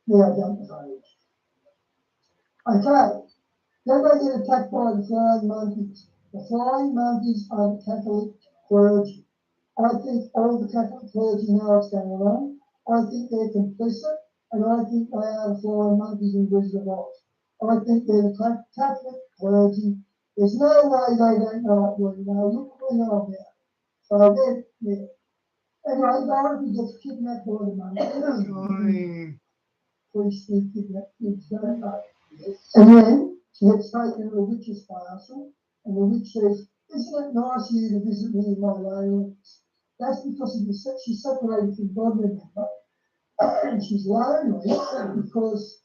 Now jump the page. Okay. Then they get attacked by the flying monkeys. The flying monkeys are the Catholic clergy. I think all the Catholic clergy know what's going on. I think they're complicit, and I think they are the flying monkeys in Wizard of Oz. I think they're the Catholic clergy. There's no way they don't know what we know. Look what we know about it. So then, yeah. Anyway, Dorothy gets kidnapped by the monkeys. Police kidnap kids, don't they? And then she gets taken to the witch's castle, and the witch says, isn't it nice of you to visit me in my loneliness? That's because she's separated from God, remember? And she's lonely because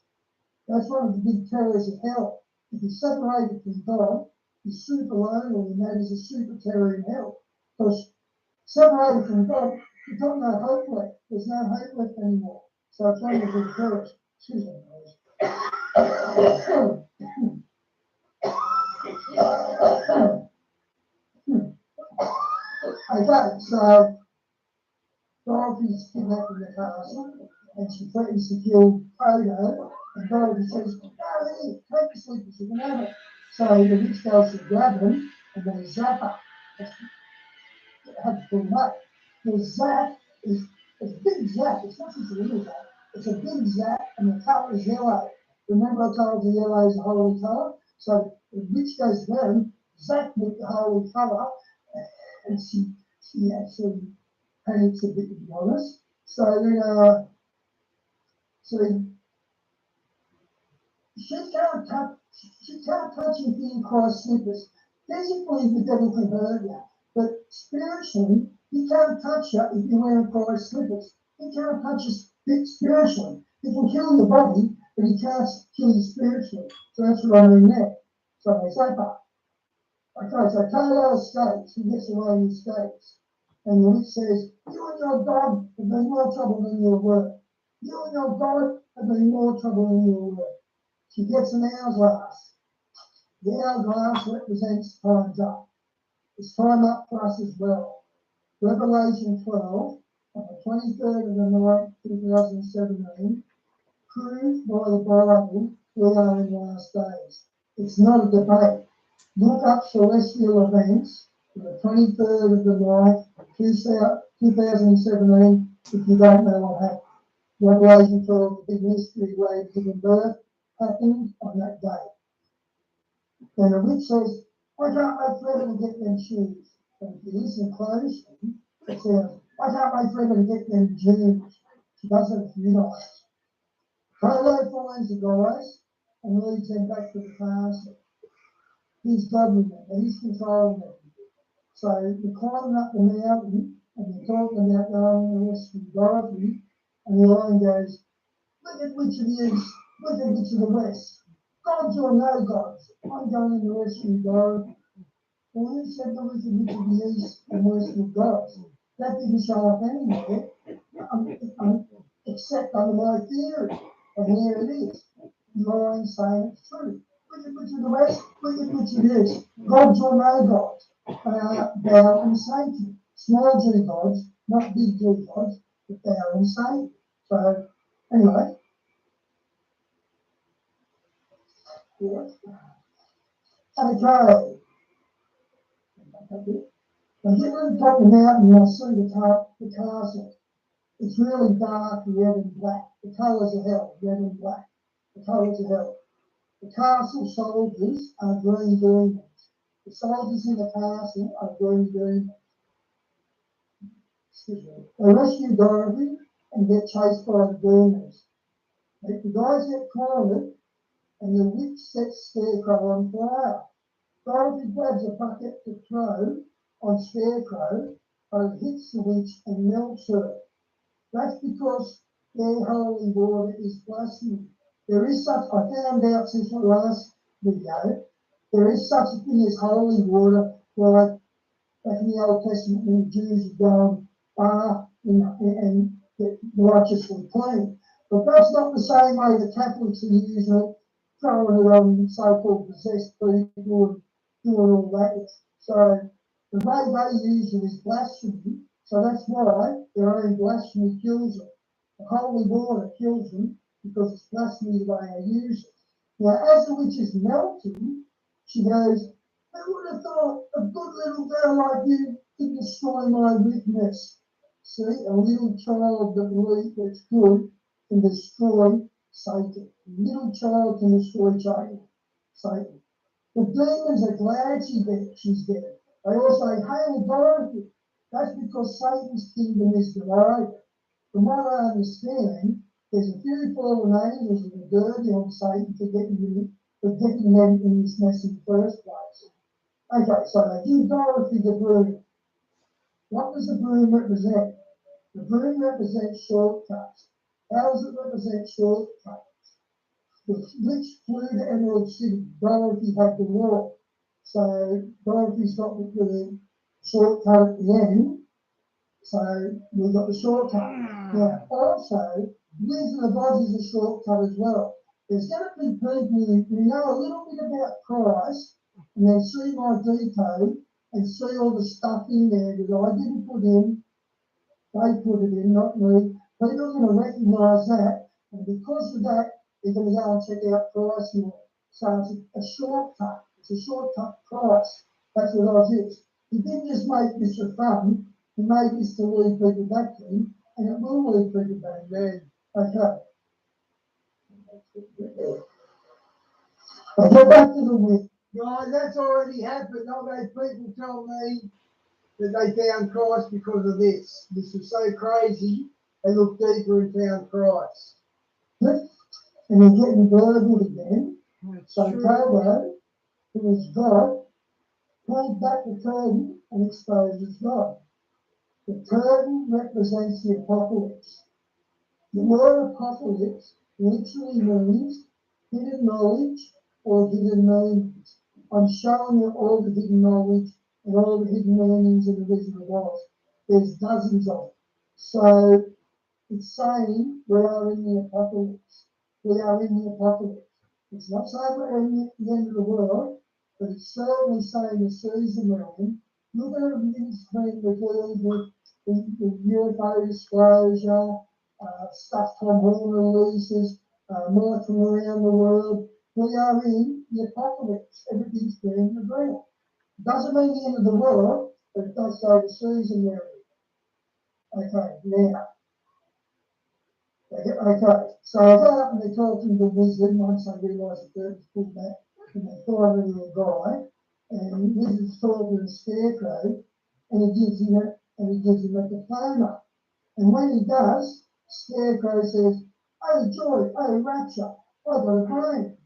that's one of the big terrors of hell. If you're separated from God, you're super lonely, and that is a super terror in hell. Because separated from God, you've got no hope left. There's no hope left anymore. So it's one of the big terrors. Excuse me, guys. Okay, so Dorothy's kidnapped in the castle, and she threatens to kill Toto, and Dorothy says, go here, take the sleepers, you can have it. So the witch goes to grab him, and they zap her. I have to pull him up. The zap is a big zap, it's not just a little zap, it's a big zap, and the colour is yellow. Remember I told you yellow is the holy colour? So the witch goes to grab him, zap with the holy colour, and she actually panics a bit, to be honest. So then, she can't touch anything in Christ's slippers. Physically, the devil can hurt you, but spiritually, he can't touch you if you're wearing Christ's slippers. He can't touch you spiritually. He can kill your body, but he can't kill you spiritually. So that's what I mean there. So they say that. Okay, so Carlo escapes, he gets away and escapes. And the witch says, you and your God have been more trouble than your work. You and your God have been more trouble than your work. She gets an hourglass. The hourglass represents time's up. It's time up for us as well. Revelation 12, on the 23rd of the 9th, 2017, proved by the Bible we are in the last days. It's not a debate. Look up celestial events for the 23rd of the 9th, 2017, if you don't know what happened. Revelation 12, the big mystery where giving birth, happened on that day. And the witch says, I can't wait forever to get them shoes. And if you listen closely, it says, I can't wait forever to get them jeans. She does it a few times. Carlo finds the guys and leads them back to the castle. He's governing them, and he's controlling them. So they're climbing up the mountain and they're talking about going to rescue Dorothy, and the line goes, wicked witch of the east, wicked witch of the west, gods or no gods, I'm going to rescue Dorothy. Well, who said the wicked witch of the east and west were gods? That didn't show up anywhere, except under my theory. And here it is. Lying saying it's true. Wicked witch of the west, wicked witch of the east, gods or no gods. They are Baal and Satan. Small G gods, not big G gods, but Baal and Satan. So, anyway. Yeah. Okay. I get to the top of the mountain and I see the castle. It's really dark red and black. The colours of hell, red and black. The colours of hell. The castle soldiers are green demons. The soldiers in the castle are green demons. They rescue Dorothy and get chased by the demons. The guys get cornered and the witch sets Scarecrow on fire. Dorothy grabs a bucket to throw on Scarecrow, but it hits the witch and melts her. That's because their holy water is blasphemy. There is such, I found out since my last video, there is such a thing as holy water, like back in the Old Testament when the Jews would go and bath and get righteously clean. But that's not the same way the Catholics are using it, throwing it on so-called possessed people and doing all that. So the way they use it is blasphemy. So that's why their own blasphemy kills them. The holy water kills them because it's blasphemy the way they use it. Now, as the witch is melting, she goes, who would have thought a good little girl like you could destroy my witness? See, a little child that believes that's good can destroy Satan. A little child can destroy Satan. The demons are glad she's dead. They all say, hail Dorothy. That's because Satan's kingdom is divided. From what I understand, there's a few fallen angels that are dirty on Satan for getting them in this mess in the first place. Okay, so they give Dorothy the broom. What does the broom represent? The broom represents shortcuts. How does it represent shortcuts? The witch flew to Emerald City. Dorothy had to walk. So Dorothy's got the shortcut at the end. So we've got the shortcut. Now, also, Wizard of Oz is a shortcut as well. There's going to be people who know a little bit about Christ and then see my decode and see all the stuff in there that I didn't put in. They put it in, not me. People are going to recognise that, and because of that, they're going to go and check out Christ more. So it's a shortcut. It's a shortcut price. That's what Oz is. He didn't just make this for fun. He made this to lead people back to him, and it will lead people back there. Okay. I'll go back to the witch. Guys, that's already happened. I've had people tell me that they found Christ because of this. This was so crazy, they looked deeper and found Christ. And you're getting burgled again. So True. Carlo, who is God, pulled back the curtain and exposes God. The curtain represents the apocalypse. The word apocalypse literally means hidden knowledge or hidden meanings. I'm showing you all the hidden knowledge and all the hidden meanings in the Wizard of Oz. There's dozens of them. So it's saying we are in the apocalypse. We are in the apocalypse. It's not saying we're in the end of the world, but it's certainly saying the season we're in. Look at everything's been revealed with the UFO disclosure, stuff Tom Hall releases, more from around the world. We are in the apocalypse. Everything's being revealed. Doesn't mean the end of the world, but it does say the season we're in. Okay, now. Okay, so I got up and they're talking to the wizard, and once I realised the bird was pulled back, and they find a little guy, and the wizard's talking to the scarecrow, and he gives him a diploma. And when he does, Scarecrow says, "Oh joy, oh rapture, I got a brain."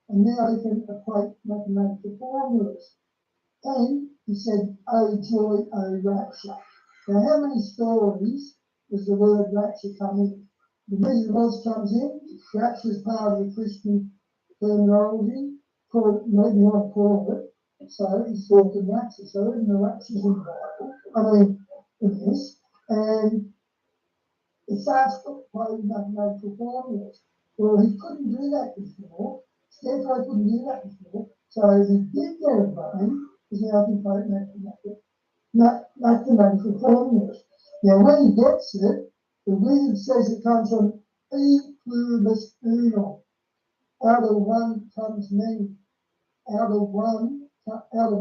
And now he can equate mathematical formulas. And he said, "Oh joy, oh rapture." Now how many stories does the word rapture come in? The Wizard of Oz comes in, rapture is part of the Christian terminology, maybe you want to call it. So he's talking rapture, so even the rapture's in the Bible, in this. And it starts quoting mathematical formulas. Well, he couldn't do that before. Scarecrow couldn't do that before. So if he did get a brain, he's now can quote mathematical formulas. Now, when he gets it, the wizard says it comes from E pluribus unum. Out of one comes many. Out of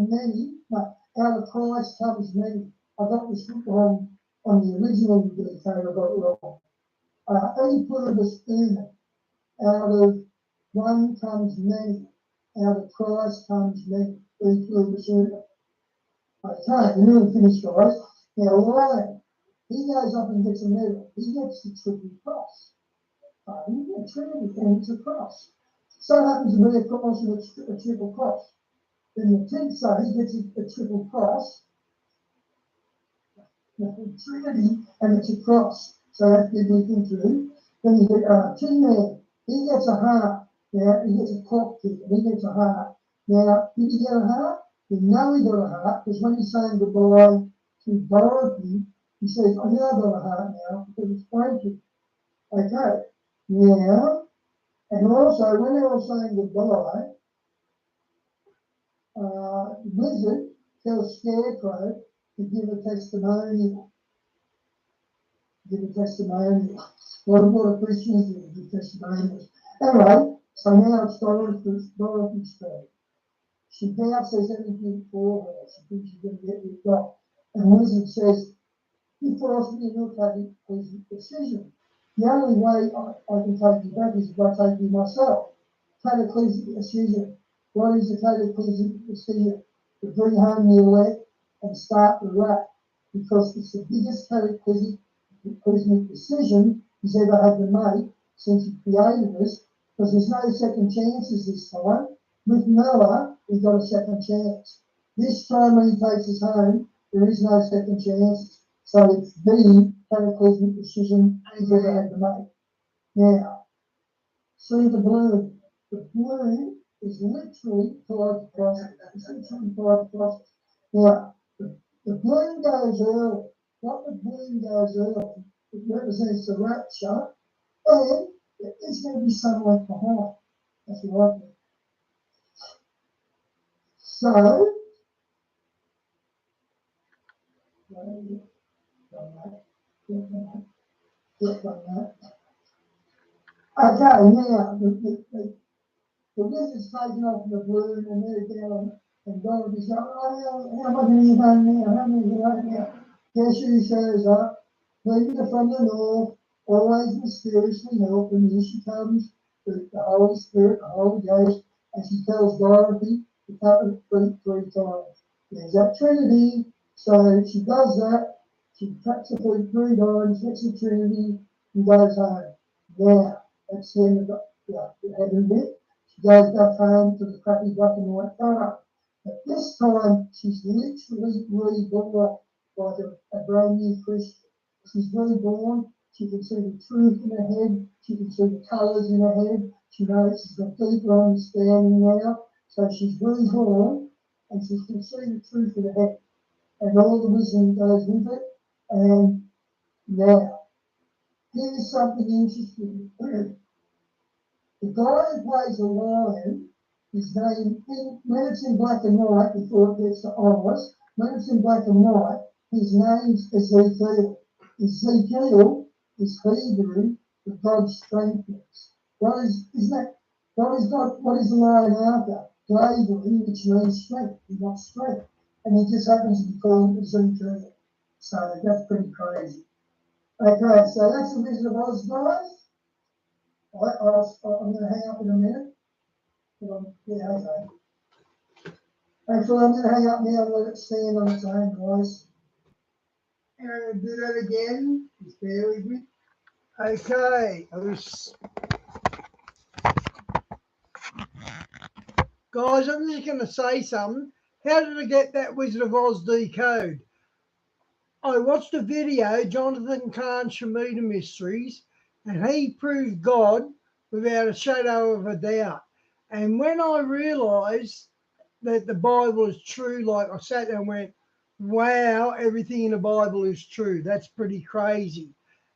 many, no, out of Christ comes many. I got this wrong on the original detail, I got it wrong. E pluribus unum. Out of one comes many. Out of Christ comes many. E pluribus unum. Okay, we're nearly finished, guys. Now, Ryan, he goes up and gets a medal. He gets the triple cross. You get a Trinity and it's a cross. So it happens to be a cross and it's a triple cross. Then the 10th son, he gets a triple cross. Trinity and it's a cross. So that's biblical too. Then you get Tin Man. He gets a heart. Now he gets a cockpit and he gets a heart. Now, did he get a heart? We know he got a heart because when he's saying goodbye to Dorothy, he says, "I know I've got a heart now because it's breaking." Okay. Now, and also when they were saying goodbye, the wizard tells Scarecrow to give a testimonial. What a Christians do, give testimonials. Anyway, so now it's Dorothy's story. She now says everything for her. She thinks she's going to get rid of. And the wizard says, "You forced me to take a decision. The only way I can take you back is if I take you myself. Cataclysmic decision. What is the cataclysmic decision? To bring home the elect and start the rat. Because it's the biggest cataclysmic decision he's ever had to make since he created us. Because there's no second chances this time. With Noah, we got a second chance. This time when he takes us home, there is no second chance. So it's the cataclysmic decision he's ever had to make. Now, see the balloon. The balloon is literally tied to crosses. It's literally tied to crosses. Now, the balloon goes early. What the balloon goes early, it represents the rapture, and there is going to be some left behind. That's what I think. So, okay, now the wizard's taking off the balloon and they're down and Dorothy's going, "Oh, how am I going to get home now? How am I going to get home now?" Guess who shows up? Peter from the north, always mysteriously help, and here she comes, the Holy Spirit, the Holy Ghost, and she tells Dorothy to cut the fruit 3 times. There's that Trinity. So she does that. She cuts the fruit 3 times, gets the Trinity, and goes home. Now, that's the end of the heaven bit. She goes back home to the crappy black and white farm. But this time, she's literally reborn like a brand new Christian. She's reborn. She can see the truth in her head. She can see the colours in her head. She knows she's got deeper understanding now. So she's reborn, and she can see the truth of the head, and all the wisdom goes with it. And now, here's something interesting. The guy who plays the lion, his name, when it's in black and white, before it gets to eyes, when it's in black and white, his name's Ezekiel. Ezekiel is Hebrew for God strengthens. What is that? What is the lion after? Bravery, which means strength. He got strength. And he just happens to be called Ezekiel. So that's pretty crazy. Okay, so that's the Wizard of Oz, guys. I'm going to hang up in a minute. Yeah, okay. Actually, I'm going to hang up now and let it stand on its own, guys. And I'm going to do that again. Just bear with me. Okay. Guys, I'm just going to say something. How did I get that Wizard of Oz decode? I watched a video, Jonathan Cahn's Shemitah Mysteries, and he proved God without a shadow of a doubt. And when I realised that the Bible is true, like I sat there and went, wow, everything in the Bible is true. That's pretty crazy.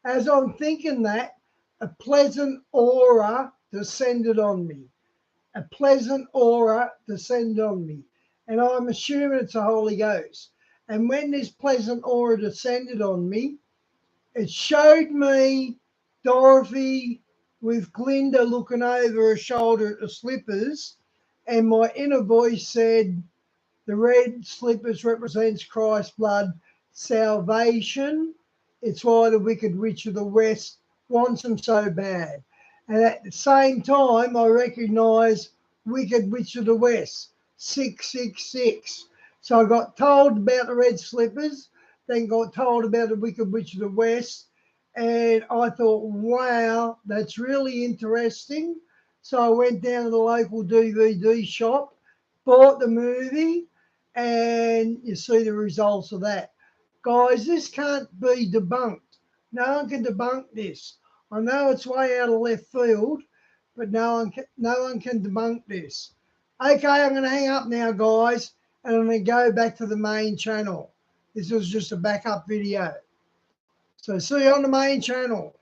As I'm thinking that, a pleasant aura descended on me. A pleasant aura descended on me. And I'm assuming it's the Holy Ghost. And when this pleasant aura descended on me, it showed me Dorothy with Glinda looking over her shoulder at the slippers. And my inner voice said, the red slippers represents Christ's blood salvation. It's why the wicked witch of the West wants them so bad. And at the same time, I recognise Wicked Witch of the West, 666. So I got told about the red slippers, then got told about the Wicked Witch of the West. And I thought, wow, that's really interesting. So I went down to the local DVD shop, bought the movie, and you see the results of that. Guys, this can't be debunked. No one can debunk this. I know it's way out of left field, but no one can debunk this. Okay, I'm going to hang up now, guys, and I'm going to go back to the main channel. This was just a backup video. So see you on the main channel.